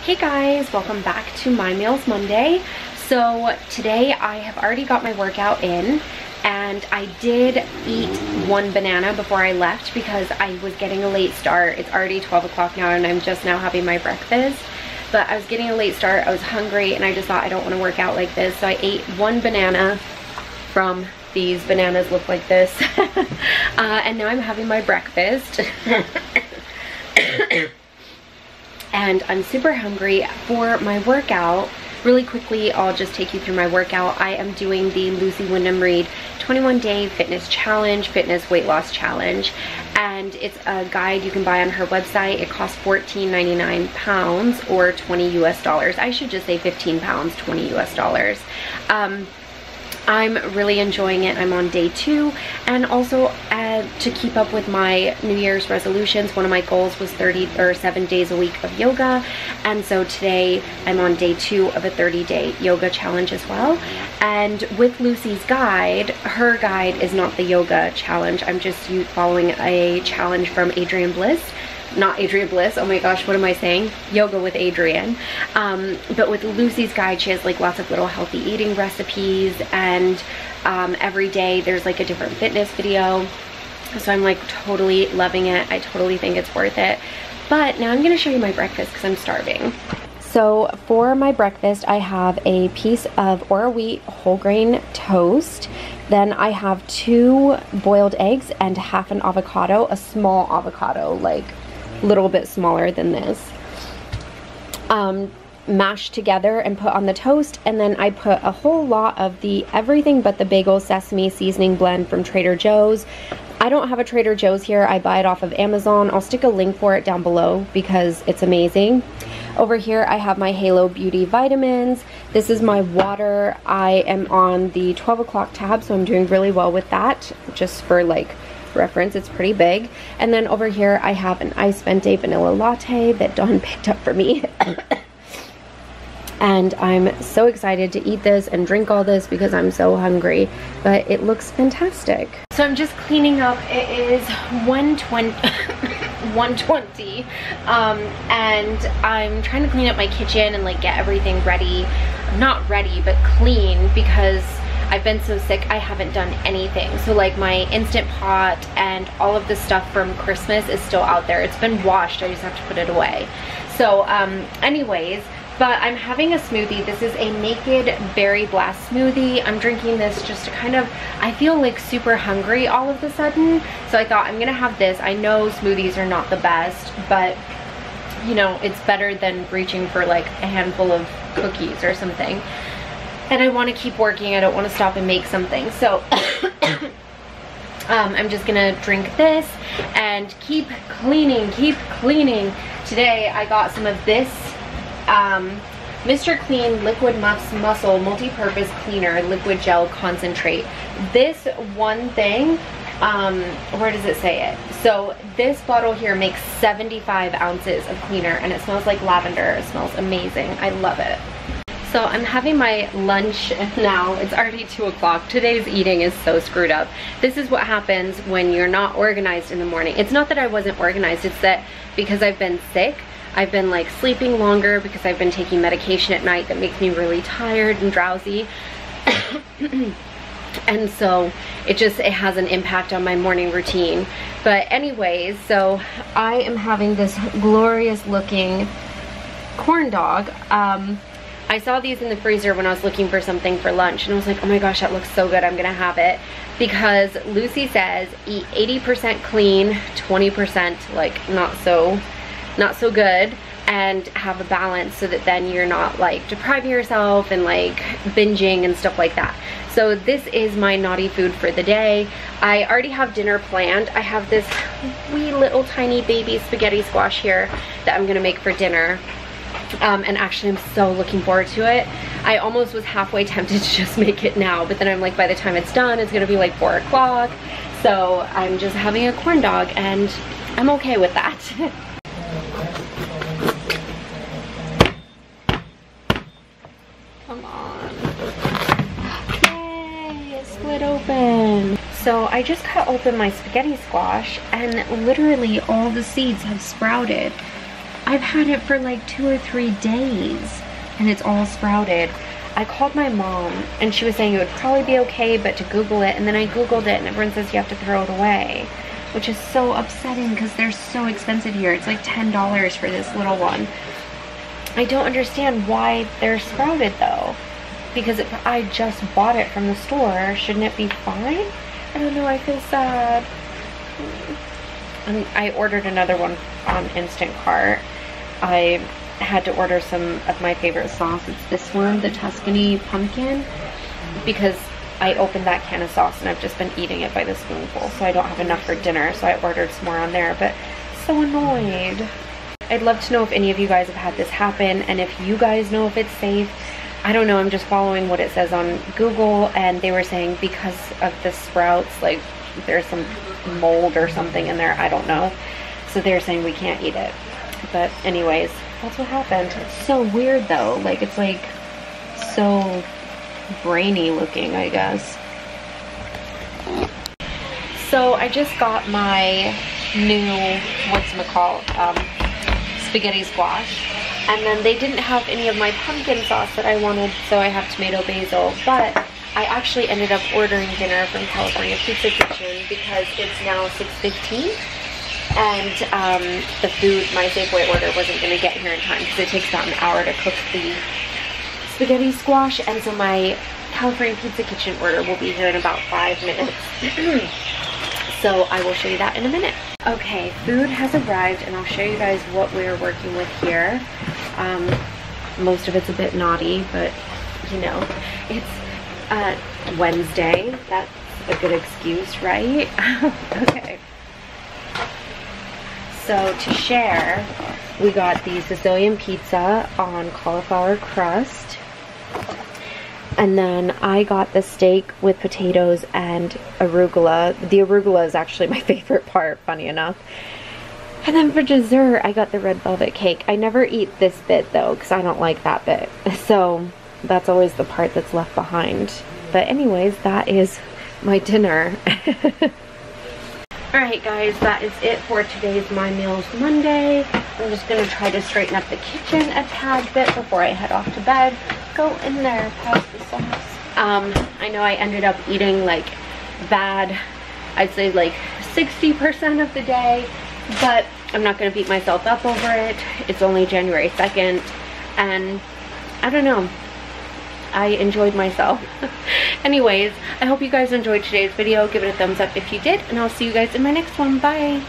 Hey guys, welcome back to My Meals Monday. So today I have already got my workout in, and I did eat one banana before I left because I was getting a late start. It's already 12 o'clock now and I'm just now having my breakfast. But I was getting a late start, I was hungry, and I just thought I don't want to work out like this. So I ate one banana from these bananas look like this. And now I'm having my breakfast. And I'm super hungry for my workout. Really quickly, I'll just take you through my workout. I am doing the Lucy Wyndham Reed 21-day fitness challenge, fitness weight loss challenge. And it's a guide you can buy on her website. It costs $14.99 or $20 US. I should just say 15 pounds, $20 US. I'm really enjoying it. I'm on day 2, and also to keep up with my New Year's resolutions, one of my goals was 7 days a week of yoga, and so today I'm on day 2 of a 30-day yoga challenge as well. And with Lucy's guide, her guide is not the yoga challenge. I'm just following a challenge from Adrienne Bliss. Not Adrienne Bliss, oh my gosh, what am I saying? Yoga with Adrienne. But with Lucy's guide, she has like lots of little healthy eating recipes, and every day there's like a different fitness video. So I'm like totally loving it. I totally think it's worth it. But now I'm gonna show you my breakfast because I'm starving. So for my breakfast, I have a piece of Ora wheat whole grain toast. Then I have 2 boiled eggs and half an avocado, a small avocado, like a little bit smaller than this, mashed together and put on the toast. And then I put a whole lot of the everything but the bagel sesame seasoning blend from Trader Joe's. I don't have a Trader Joe's here. I buy it off of Amazon. I'll stick a link for it down below because it's amazing. Over here I have my Halo Beauty vitamins. This is my water. I am on the 12 o'clock tab, so I'm doing really well with that. Just for like reference, it's pretty big. And then over here I have an Ice Vente vanilla latte that Dawn picked up for me. And I'm so excited to eat this and drink all this because I'm so hungry, but it looks fantastic. So I'm just cleaning up. It is 1:20 and I'm trying to clean up my kitchen and like get everything ready. Not ready, but clean, because I've been so sick I haven't done anything. So like my Instant Pot and all of the stuff from Christmas is still out there. It's been washed, I just have to put it away. So anyways, but I'm having a smoothie. This is a Naked Berry Blast smoothie. I'm drinking this just to kind of, I feel like super hungry all of a sudden. So I thought I'm gonna have this. I know smoothies are not the best, but you know, it's better than reaching for like a handful of cookies or something. And I want to keep working. I don't want to stop and make something. So I'm just gonna drink this and keep cleaning, Today I got some of this Mr. Clean Liquid Muscle Multi-Purpose Cleaner Liquid Gel Concentrate. This one thing, where does it say it? So this bottle here makes 75 ounces of cleaner, and it smells like lavender. It smells amazing. I love it. So I'm having my lunch now. It's already 2 o'clock. Today's eating is so screwed up. This is what happens when you're not organized in the morning. It's not that I wasn't organized, it's that because I've been sick, I've been like sleeping longer because I've been taking medication at night that makes me really tired and drowsy. And so it has an impact on my morning routine. But anyways, so I am having this glorious looking corn dog. I saw these in the freezer when I was looking for something for lunch, and I was like, oh my gosh, that looks so good, I'm gonna have it. Because Lucy says eat 80% clean, 20% like not so good, and have a balance so that then you're not like depriving yourself and like binging and stuff like that. So this is my naughty food for the day. I already have dinner planned. I have this wee little tiny baby spaghetti squash here that I'm gonna make for dinner. And actually I'm so looking forward to it. I almost was halfway tempted to just make it now, but then I'm like, by the time it's done, it's gonna be like 4 o'clock. So I'm just having a corn dog and I'm okay with that. Come on. Yay, it split open. So I just cut open my spaghetti squash and literally all the seeds have sprouted. I've had it for like 2 or 3 days and it's all sprouted. I called my mom and she was saying it would probably be okay, but to Google it, and then I Googled it and everyone says you have to throw it away, which is so upsetting because they're so expensive here. It's like $10 for this little one. I don't understand why they're sprouted though, because if I just bought it from the store, shouldn't it be fine? I don't know, I feel sad. I ordered another one on Instant Cart. I had to order some of my favorite sauce. It's this one, the Tuscany pumpkin, because I opened that can of sauce and I've just been eating it by the spoonful, so I don't have enough for dinner, so I ordered some more on there, but so annoyed. I'd love to know if any of you guys have had this happen, and if you guys know if it's safe. I don't know, I'm just following what it says on Google, and they were saying because of the sprouts, like there's some mold or something in there, I don't know. So they're saying we can't eat it. But anyways, that's what happened. It's so weird though, like it's like so brainy looking, I guess. So I just got my new, whatchamacallit, spaghetti squash. And then they didn't have any of my pumpkin sauce that I wanted, so I have tomato basil. But I actually ended up ordering dinner from California Pizza Kitchen because it's now 6:15. And the food, my Safeway order, wasn't going to get here in time because it takes about an hour to cook the spaghetti squash. And so my California Pizza Kitchen order will be here in about 5 minutes. So I will show you that in a minute. Okay, food has arrived and I'll show you guys what we're working with here. Most of it's a bit naughty, but you know, it's Wednesday. That's a good excuse, right? Okay. So to share, we got the Sicilian pizza on cauliflower crust. And then I got the steak with potatoes and arugula. The arugula is actually my favorite part, funny enough. And then for dessert, I got the red velvet cake. I never eat this bit though, because I don't like that bit. So that's always the part that's left behind. But anyways, that is my dinner. Alright guys, that is it for today's My Meals Monday. I'm just going to try to straighten up the kitchen a tad bit before I head off to bed. Go in there, pass the sauce. I know I ended up eating like bad, I'd say like 60% of the day, but I'm not going to beat myself up over it. It's only January 2nd, and I don't know. I enjoyed myself. Anyways, I hope you guys enjoyed today's video. Give it a thumbs up if you did, and I'll see you guys in my next one. Bye!